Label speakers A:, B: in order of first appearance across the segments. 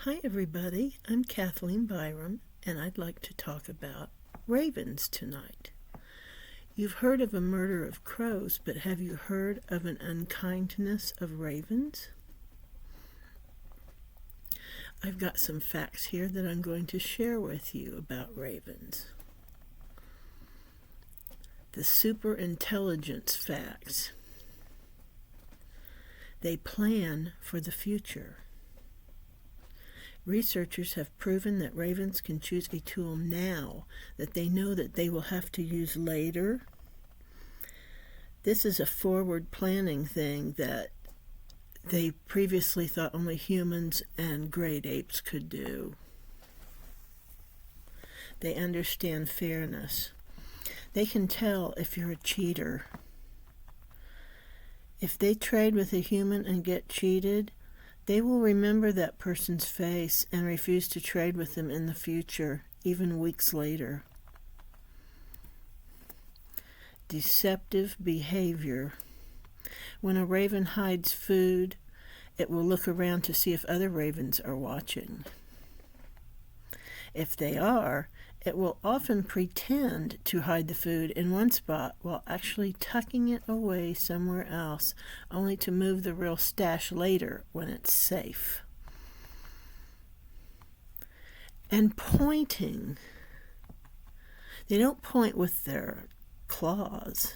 A: Hi everybody, I'm Kathleen Byram, and I'd like to talk about ravens tonight. You've heard of a murder of crows, but have you heard of an unkindness of ravens? I've got some facts here that I'm going to share with you about ravens. The superintelligence facts. They plan for the future. Researchers have proven that ravens can choose a tool now that they know that they will have to use later. This is a forward planning thing that they previously thought only humans and great apes could do. They understand fairness. They can tell if you're a cheater. If they trade with a human and get cheated, they will remember that person's face and refuse to trade with them in the future, even weeks later. Deceptive behavior. When a raven hides food, it will look around to see if other ravens are watching. If they are, it will often pretend to hide the food in one spot while actually tucking it away somewhere else, only to move the real stash later when it's safe. And pointing. They don't point with their claws.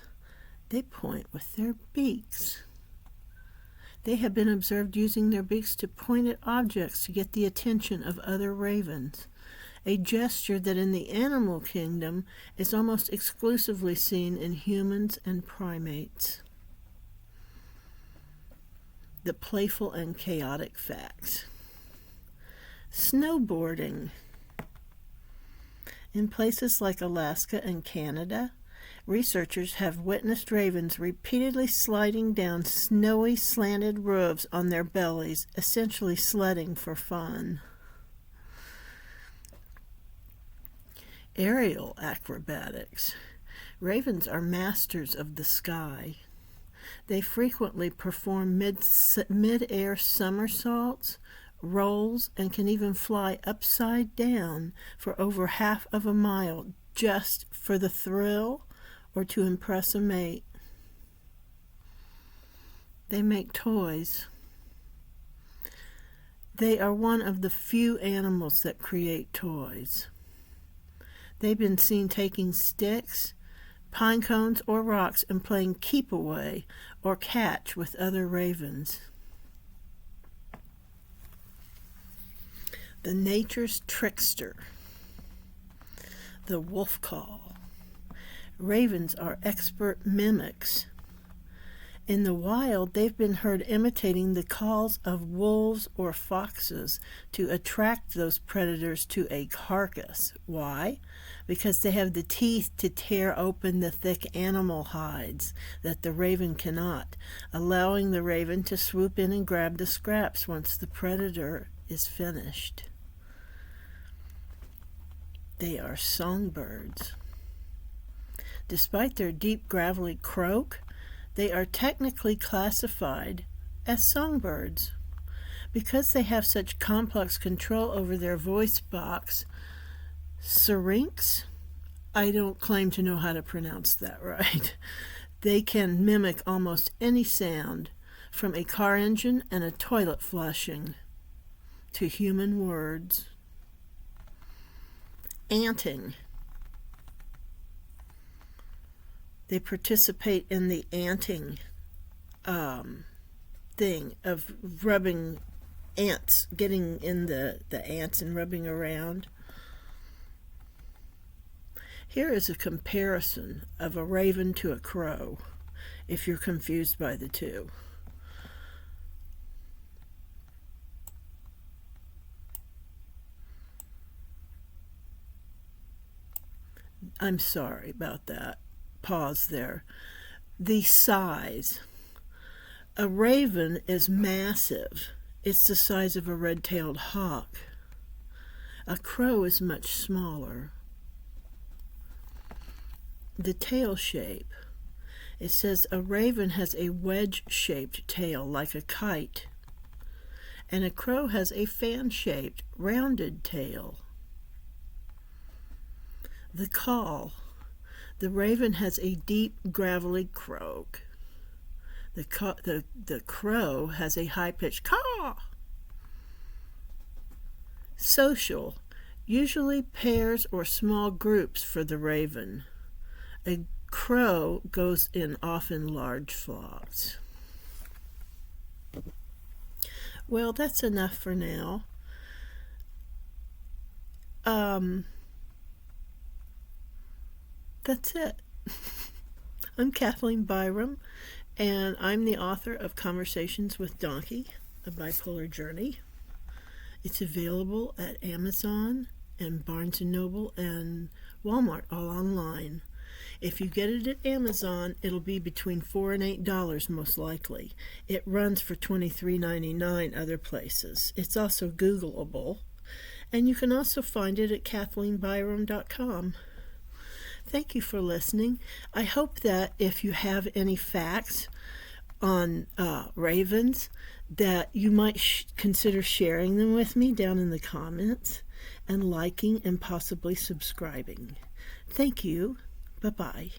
A: They point with their beaks. They have been observed using their beaks to point at objects to get the attention of other ravens. A gesture that in the animal kingdom is almost exclusively seen in humans and primates. The playful and chaotic facts. Snowboarding. In places like Alaska and Canada, researchers have witnessed ravens repeatedly sliding down snowy slanted roofs on their bellies, essentially sledding for fun. Aerial acrobatics. Ravens are masters of the sky. They frequently perform mid-air somersaults, rolls, and can even fly upside down for over half of a mile just for the thrill or to impress a mate. They make toys. They are one of the few animals that create toys. They've been seen taking sticks, pine cones, or rocks and playing keep away or catch with other ravens. The nature's trickster. The wolf call. Ravens are expert mimics. In the wild, they've been heard imitating the calls of wolves or foxes to attract those predators to a carcass. Why? Because they have the teeth to tear open the thick animal hides that the raven cannot, allowing the raven to swoop in and grab the scraps once the predator is finished. They are songbirds. Despite their deep, gravelly croak, they are technically classified as songbirds. Because they have such complex control over their voice box, syrinx, I don't claim to know how to pronounce that right. They can mimic almost any sound, from a car engine and a toilet flushing to human words. Anting. They participate in the anting thing of rubbing ants, getting in the ants and rubbing around. Here is a comparison of a raven to a crow, if you're confused by the two. I'm sorry about that. Pause there. The size. A raven is massive. It's the size of a red-tailed hawk. A crow is much smaller. The tail shape. It says a raven has a wedge-shaped tail like a kite, and a crow has a fan-shaped, rounded tail. The call. The raven has a deep, gravelly croak. The crow has a high-pitched caw. Social. Usually pairs or small groups for the raven. A crow goes in often large flocks. Well, that's enough for now. That's it. I'm Kathleen Byram, and I'm the author of Conversations with Donkey, A Bipolar Journey. It's available at Amazon and Barnes & Noble and Walmart, all online. If you get it at Amazon, it'll be between $4 and $8 most likely. It runs for $23.99 other places. It's also Googleable, and you can also find it at KathleenByram.com. Thank you for listening. I hope that if you have any facts on ravens, that you might consider sharing them with me down in the comments and liking and possibly subscribing. Thank you. Bye-bye.